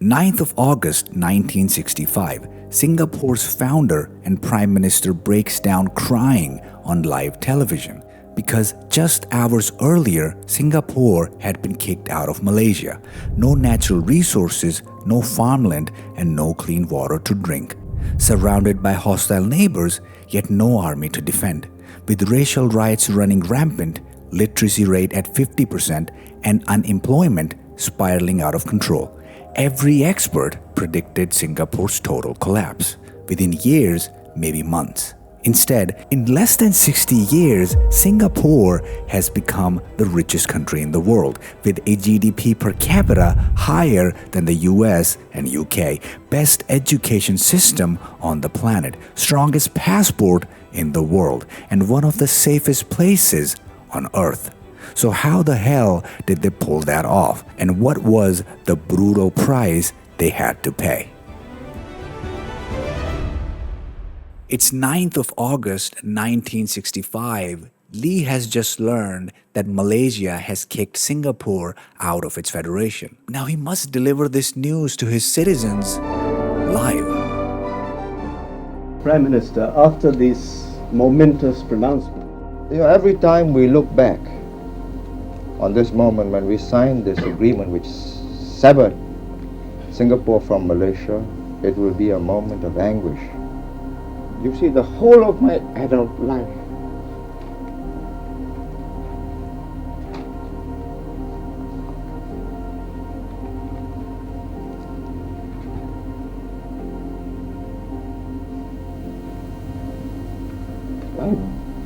9th of August 1965, Singapore's founder and Prime Minister breaks down crying on live television because just hours earlier, Singapore had been kicked out of Malaysia. No natural resources, no farmland, and no clean water to drink. Surrounded by hostile neighbors, yet no army to defend. With racial riots running rampant, literacy rate at 50%, and unemployment spiraling out of control. Every expert predicted Singapore's total collapse within years, maybe months. Instead, in less than 60 years, Singapore has become the richest country in the world, with a GDP per capita higher than the US and UK, best education system on the planet, strongest passport in the world, and one of the safest places on earth. So how the hell did they pull that off? And what was the brutal price they had to pay? It's 9th of August 1965. Lee has just learned that Malaysia has kicked Singapore out of its federation. Now he must deliver this news to his citizens live. Prime Minister, after this momentous pronouncement, every time we look back on this moment when we signed this agreement which severed Singapore from Malaysia, it will be a moment of anguish. you see, the whole of my adult life,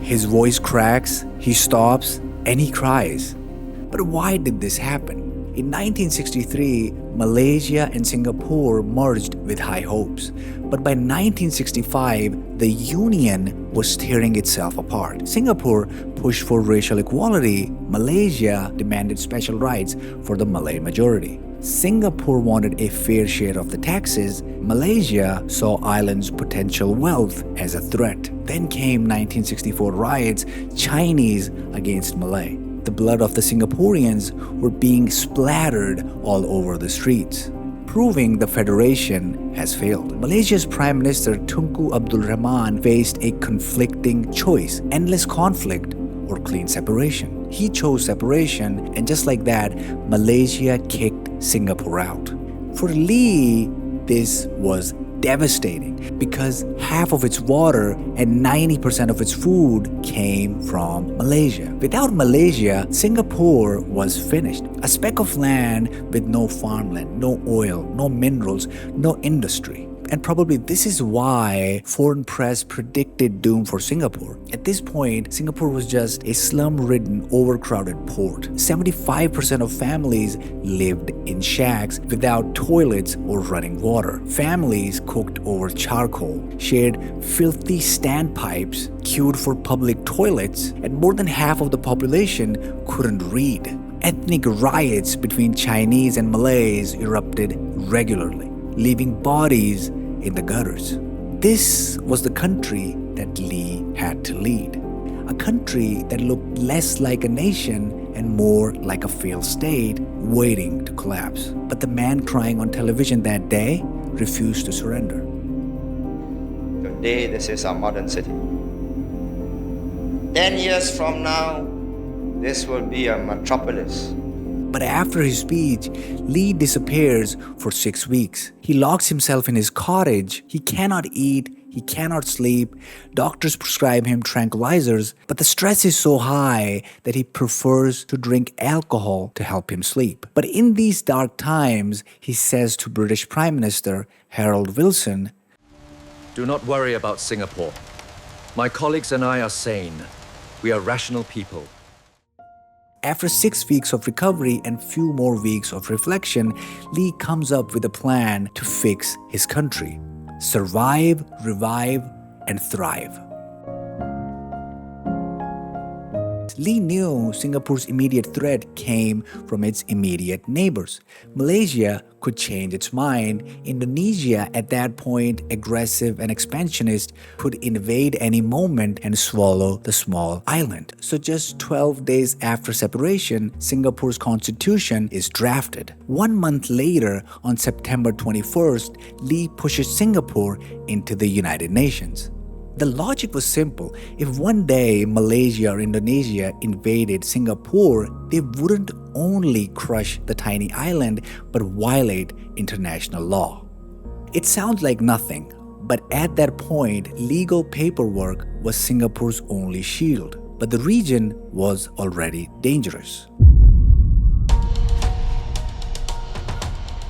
His voice cracks, he stops, and he cries. But why did this happen? In 1963, Malaysia and Singapore merged with high hopes. But by 1965, the union was tearing itself apart. Singapore pushed for racial equality. Malaysia demanded special rights for the Malay majority. Singapore wanted a fair share of the taxes. Malaysia saw island's potential wealth as a threat. Then came 1964 riots, Chinese against Malay. The blood of the Singaporeans were being splattered all over the streets, proving the federation has failed. Malaysia's Prime Minister Tunku Abdul Rahman faced a conflicting choice: endless conflict or clean separation. He chose separation, and just like that, Malaysia kicked Singapore out. For Lee, this was devastating because half of its water and 90% of its food came from Malaysia. Without Malaysia, Singapore was finished. A speck of land with no farmland, no oil, no minerals, no industry. And probably this is why foreign press predicted doom for Singapore. At this point, Singapore was just a slum-ridden, overcrowded port. 75% of families lived in shacks without toilets or running water. Families cooked over charcoal, shared filthy standpipes, queued for public toilets, and more than half of the population couldn't read. Ethnic riots between Chinese and Malays erupted regularly, leaving bodies in the gutters. This was the country that Lee had to lead. A country that looked less like a nation and more like a failed state waiting to collapse. But the man crying on television that day refused to surrender. Today, this is our modern city. 10 years from now, this will be a metropolis. But after his speech, Lee disappears for 6 weeks. He locks himself in his cottage. He cannot eat. He cannot sleep. Doctors prescribe him tranquilizers, but the stress is so high that he prefers to drink alcohol to help him sleep. But in these dark times, he says to British Prime Minister Harold Wilson, "Do not worry about Singapore. My colleagues and I are sane. We are rational people." After 6 weeks of recovery and few more weeks of reflection, Lee comes up with a plan to fix his country. Survive, revive, and thrive. Lee knew Singapore's immediate threat came from its immediate neighbors. Malaysia could change its mind. Indonesia, at that point aggressive and expansionist, could invade any moment and swallow the small island. So just 12 days after separation, Singapore's constitution is drafted. 1 month later, on September 21st, Lee pushes Singapore into the United Nations. The logic was simple. If one day Malaysia or Indonesia invaded Singapore, they wouldn't only crush the tiny island, but violate international law. It sounds like nothing, but at that point, legal paperwork was Singapore's only shield. But the region was already dangerous.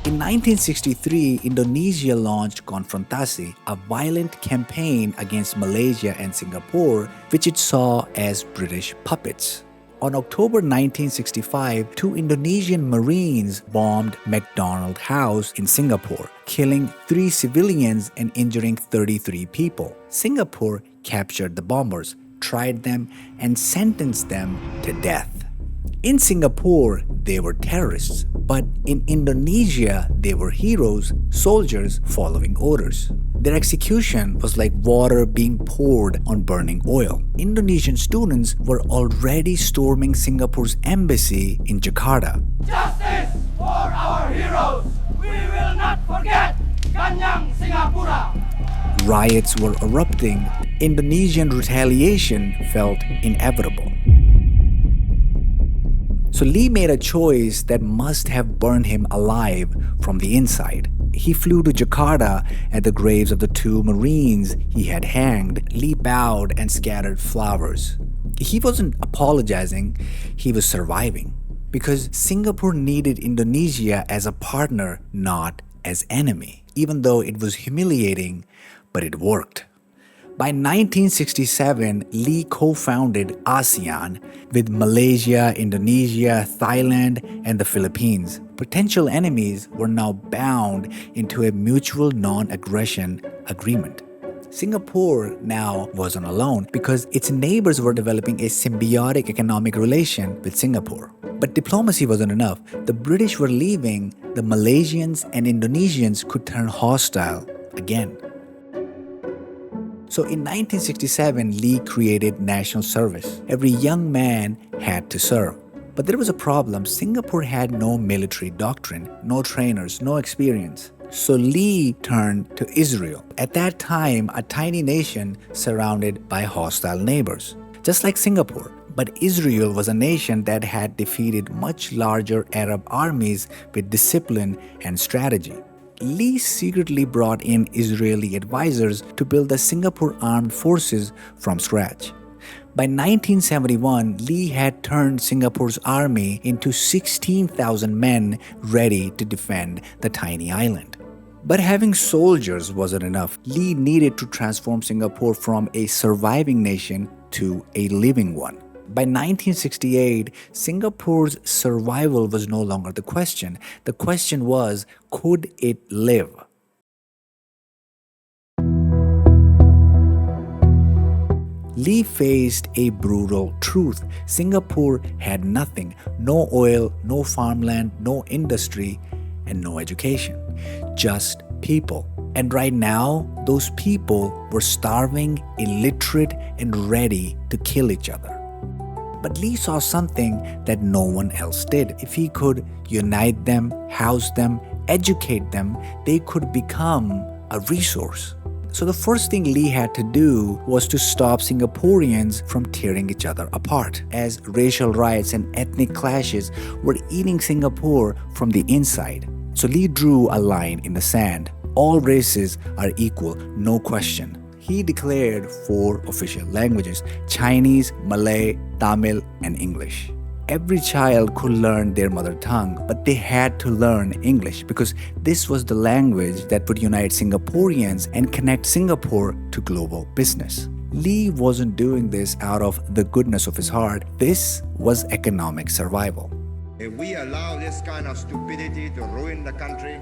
In 1963, Indonesia launched Konfrontasi, a violent campaign against Malaysia and Singapore, which it saw as British puppets. On October 1965, 2 Indonesian Marines bombed McDonald House in Singapore, killing 3 civilians and injuring 33 people. Singapore captured the bombers, tried them, and sentenced them to death. In Singapore, they were terrorists, but in Indonesia, they were heroes, soldiers following orders. Their execution was like water being poured on burning oil. Indonesian students were already storming Singapore's embassy in Jakarta. Justice for our heroes! We will not forget Ganyang Singapura! Riots were erupting. Indonesian retaliation felt inevitable. So Lee made a choice that must have burned him alive from the inside. He flew to Jakarta at the graves of the 2 Marines he had hanged. Lee bowed and scattered flowers. He wasn't apologizing, he was surviving. Because Singapore needed Indonesia as a partner, not as enemy. Even though it was humiliating, but it worked. By 1967, Lee co-founded ASEAN with Malaysia, Indonesia, Thailand, and the Philippines. Potential enemies were now bound into a mutual non-aggression agreement. Singapore now wasn't alone because its neighbors were developing a symbiotic economic relation with Singapore. But diplomacy wasn't enough. The British were leaving, the Malaysians and Indonesians could turn hostile again. So in 1967, Lee created national service. Every young man had to serve. But there was a problem. Singapore had no military doctrine, no trainers, no experience. So Lee turned to Israel. At that time, a tiny nation surrounded by hostile neighbors, just like Singapore. But Israel was a nation that had defeated much larger Arab armies with discipline and strategy. Lee secretly brought in Israeli advisors to build the Singapore armed forces from scratch. By 1971, Lee had turned Singapore's army into 16,000 men ready to defend the tiny island. But having soldiers wasn't enough. Lee needed to transform Singapore from a surviving nation to a living one. By 1968, Singapore's survival was no longer the question. The question was, could it live? Lee faced a brutal truth. Singapore had nothing. No oil, no farmland, no industry, and no education. Just people. And right now, those people were starving, illiterate, and ready to kill each other. But Lee saw something that no one else did. If he could unite them, house them, educate them, they could become a resource. So the first thing Lee had to do was to stop Singaporeans from tearing each other apart, as racial riots and ethnic clashes were eating Singapore from the inside. So Lee drew a line in the sand. All races are equal, no question. He declared 4 official languages: Chinese, Malay, Tamil, and English. Every child could learn their mother tongue, but they had to learn English because this was the language that would unite Singaporeans and connect Singapore to global business. Lee wasn't doing this out of the goodness of his heart. This was economic survival. If we allow this kind of stupidity to ruin the country,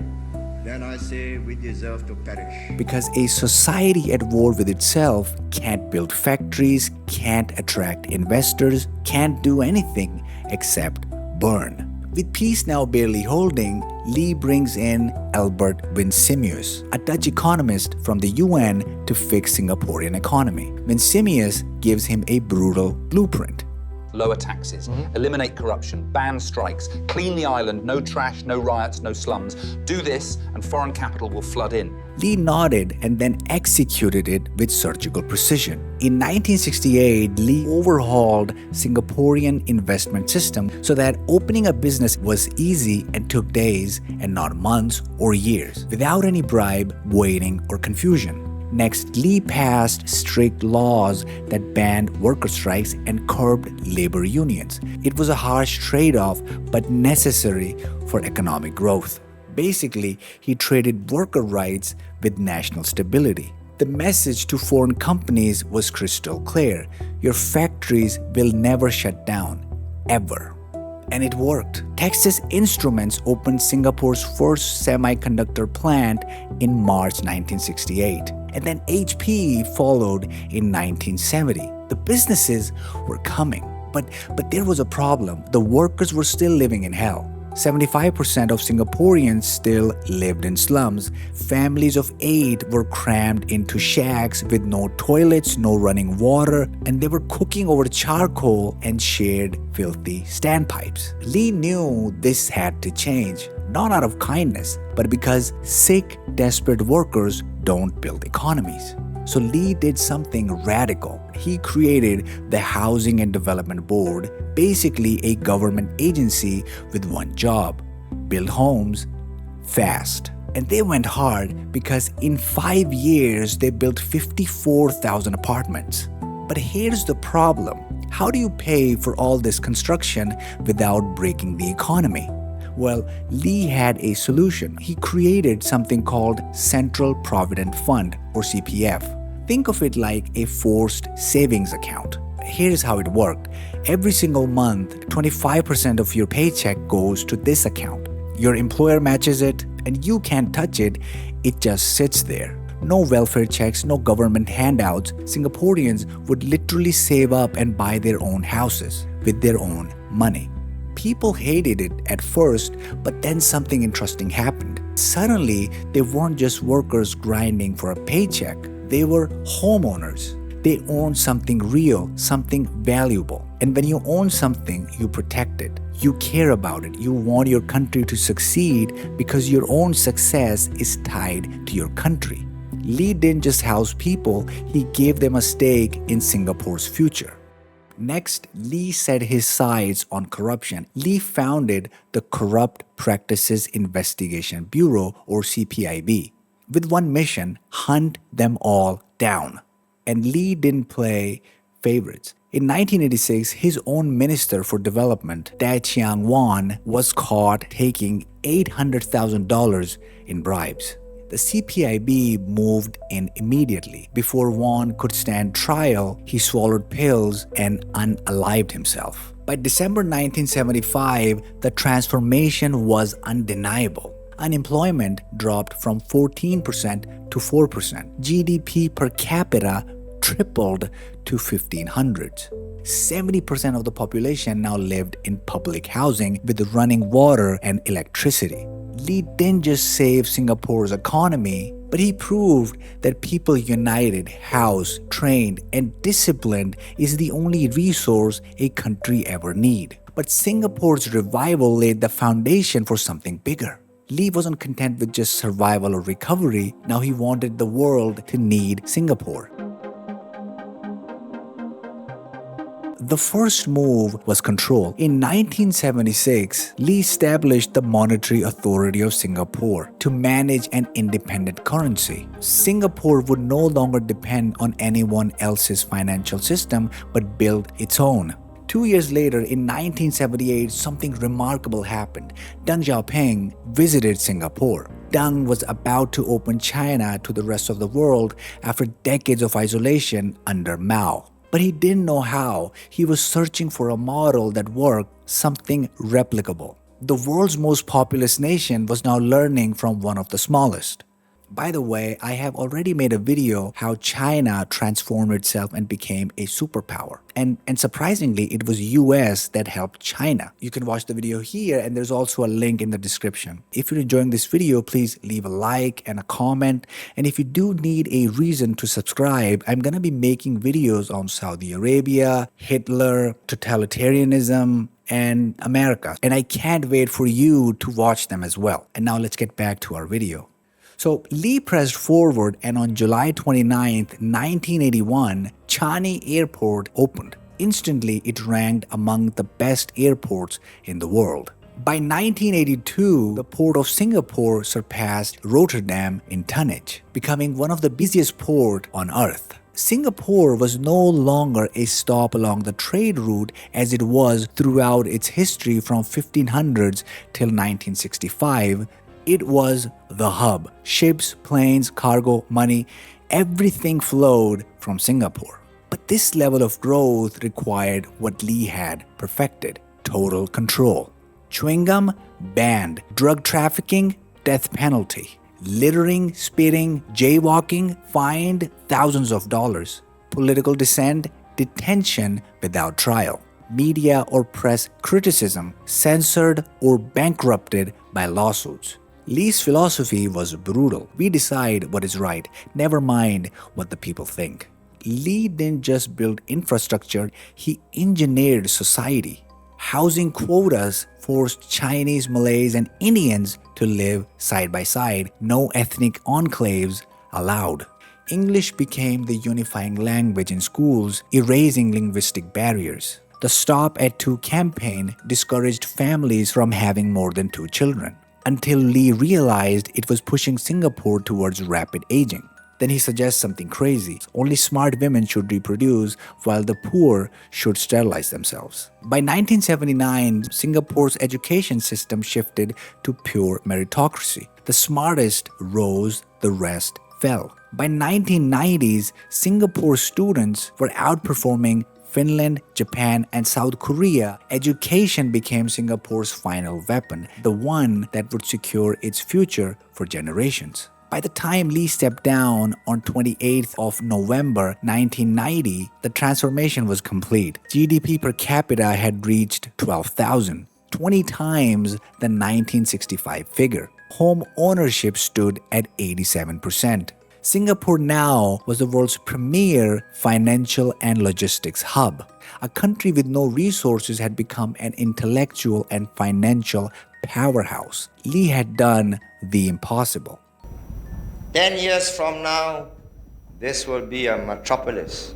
then I say we deserve to perish. Because a society at war with itself can't build factories, can't attract investors, can't do anything except burn. With peace now barely holding, Lee brings in Albert Winsemius, a Dutch economist from the UN, to fix Singaporean economy. Winsemius gives him a brutal blueprint. Lower taxes, eliminate corruption, ban strikes, clean the island, no trash, no riots, no slums. Do this and foreign capital will flood in. Lee nodded and then executed it with surgical precision. In 1968, Lee overhauled Singaporean investment system so that opening a business was easy and took days and not months or years, without any bribe, waiting, or confusion. Next, Lee passed strict laws that banned worker strikes and curbed labor unions. It was a harsh trade-off, but necessary for economic growth. Basically, he traded worker rights with national stability. The message to foreign companies was crystal clear: your factories will never shut down, ever. And it worked. Texas Instruments opened Singapore's first semiconductor plant in March 1968. And then HP followed in 1970. The businesses were coming, but there was a problem. The workers were still living in hell. 75% of Singaporeans still lived in slums. Families of 8 were crammed into shacks with no toilets, no running water, and they were cooking over charcoal and shared filthy standpipes. Lee knew this had to change, not out of kindness, but because sick, desperate workers don't build economies. So Lee did something radical. He created the Housing and Development Board, basically a government agency with one job: build homes fast. And they went hard because in 5 years they built 54,000 apartments. But here's the problem. How do you pay for all this construction without breaking the economy? Well, Lee had a solution. He created something called Central Provident Fund, or CPF. Think of it like a forced savings account. Here's how it worked. Every single month, 25% of your paycheck goes to this account. Your employer matches it, and you can't touch it. It just sits there. No welfare checks, no government handouts. Singaporeans would literally save up and buy their own houses with their own money. People hated it at first, but then something interesting happened. Suddenly, they weren't just workers grinding for a paycheck. They were homeowners. They owned something real, something valuable. And when you own something, you protect it. You care about it. You want your country to succeed because your own success is tied to your country. Lee didn't just house people, he gave them a stake in Singapore's future. Next, Lee set his sights on corruption. Lee founded the Corrupt Practices Investigation Bureau, or CPIB, with one mission: hunt them all down. And Lee didn't play favorites. In 1986, his own Minister for Development, Tai Chiang-wan, was caught taking $800,000 in bribes. The CPIB moved in immediately. Before Wan could stand trial, he swallowed pills and unalived himself. By December 1975, the transformation was undeniable. Unemployment dropped from 14% to 4%. GDP per capita tripled to 1,500. 70% of the population now lived in public housing with running water and electricity. Lee didn't just save Singapore's economy, but he proved that people united, housed, trained, and disciplined is the only resource a country ever need. But Singapore's revival laid the foundation for something bigger. Lee wasn't content with just survival or recovery. Now he wanted the world to need Singapore. The first move was control. In 1976, Lee established the Monetary Authority of Singapore to manage an independent currency. Singapore would no longer depend on anyone else's financial system but build its own. 2 years later, in 1978, something remarkable happened. Deng Xiaoping visited Singapore. Deng was about to open China to the rest of the world after decades of isolation under Mao. But he didn't know how. He was searching for a model that worked, something replicable. The world's most populous nation was now learning from one of the smallest. By the way, I have already made a video how China transformed itself and became a superpower. And surprisingly, it was US that helped China. You can watch the video here, and there's also a link in the description. If you're enjoying this video, please leave a like and a comment. And if you do need a reason to subscribe, I'm gonna be making videos on Saudi Arabia, Hitler, totalitarianism, and America. And I can't wait for you to watch them as well. And now let's get back to our video. So Lee pressed forward, and on July 29th, 1981, Changi Airport opened. Instantly, it ranked among the best airports in the world. By 1982, the port of Singapore surpassed Rotterdam in tonnage, becoming one of the busiest ports on earth. Singapore was no longer a stop along the trade route as it was throughout its history from 1500s till 1965. It was the hub. Ships, planes, cargo, money, everything flowed from Singapore. But this level of growth required what Lee had perfected: total control. Chewing gum, banned. Drug trafficking, death penalty. Littering, spitting, jaywalking, fined thousands of dollars. Political dissent, detention without trial. Media or press criticism, censored or bankrupted by lawsuits. Lee's philosophy was brutal. We decide what is right, never mind what the people think. Lee didn't just build infrastructure, he engineered society. Housing quotas forced Chinese, Malays, and Indians to live side by side. No ethnic enclaves allowed. English became the unifying language in schools, erasing linguistic barriers. The Stop at Two campaign discouraged families from having more than 2 children, until Lee realized it was pushing Singapore towards rapid aging. Then he suggests something crazy. Only smart women should reproduce, while the poor should sterilize themselves. By 1979, Singapore's education system shifted to pure meritocracy. The smartest rose, the rest fell. By 1990s, Singapore students were outperforming Finland, Japan, and South Korea. Education became Singapore's final weapon, the one that would secure its future for generations. By the time Lee stepped down on 28th of November 1990, the transformation was complete. GDP per capita had reached 12,000, 20 times the 1965 figure. Home ownership stood at 87%. Singapore now was the world's premier financial and logistics hub. A country with no resources had become an intellectual and financial powerhouse. Lee had done the impossible. 10 years from now, this will be a metropolis.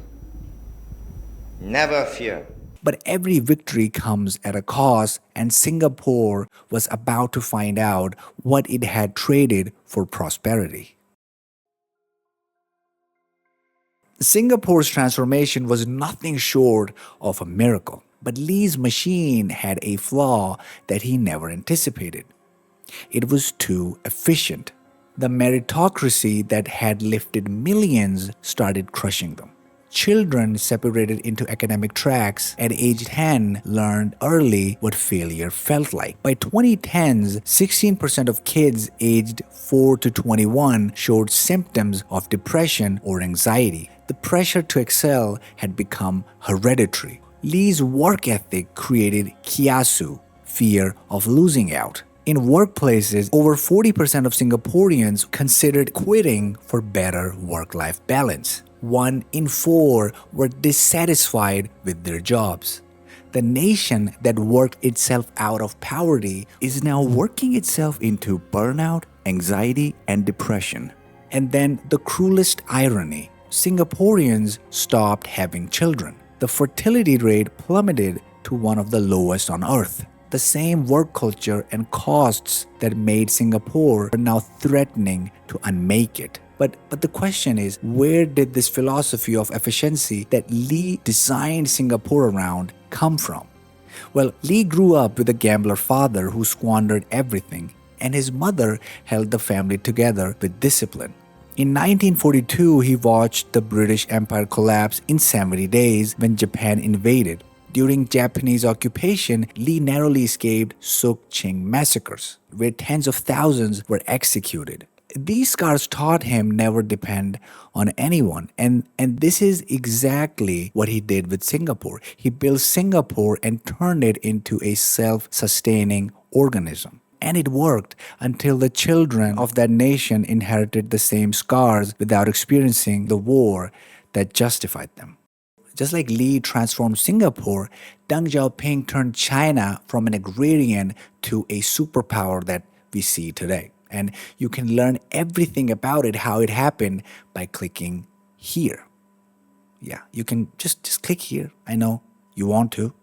Never fear. But every victory comes at a cost, and Singapore was about to find out what it had traded for prosperity. Singapore's transformation was nothing short of a miracle, but Lee's machine had a flaw that he never anticipated. It was too efficient. The meritocracy that had lifted millions started crushing them. Children separated into academic tracks at age 10 learned early what failure felt like. By 2010s, 16% of kids aged 4 to 21 showed symptoms of depression or anxiety. The pressure to excel had become hereditary. Lee's work ethic created kiasu, fear of losing out. In workplaces, over 40% of Singaporeans considered quitting for better work-life balance. 1 in 4 were dissatisfied with their jobs. The nation that worked itself out of poverty is now working itself into burnout, anxiety, and depression. And then the cruelest irony, Singaporeans stopped having children. The fertility rate plummeted to one of the lowest on earth. The same work culture and costs that made Singapore are now threatening to unmake it. But the question is, where did this philosophy of efficiency that Lee designed Singapore around come from? Well, Lee grew up with a gambler father who squandered everything, and his mother held the family together with discipline. In 1942, he watched the British Empire collapse in 70 days when Japan invaded. During Japanese occupation, Lee narrowly escaped Sukching massacres, where tens of thousands were executed. These scars taught him never depend on anyone, and this is exactly what he did with Singapore. He built Singapore and turned it into a self-sustaining organism. And it worked until the children of that nation inherited the same scars without experiencing the war that justified them. Just like Lee transformed Singapore, Deng Xiaoping turned China from an agrarian to a superpower that we see today. And you can learn everything about it, how it happened, by clicking here. Yeah, you can just click here. I know you want to.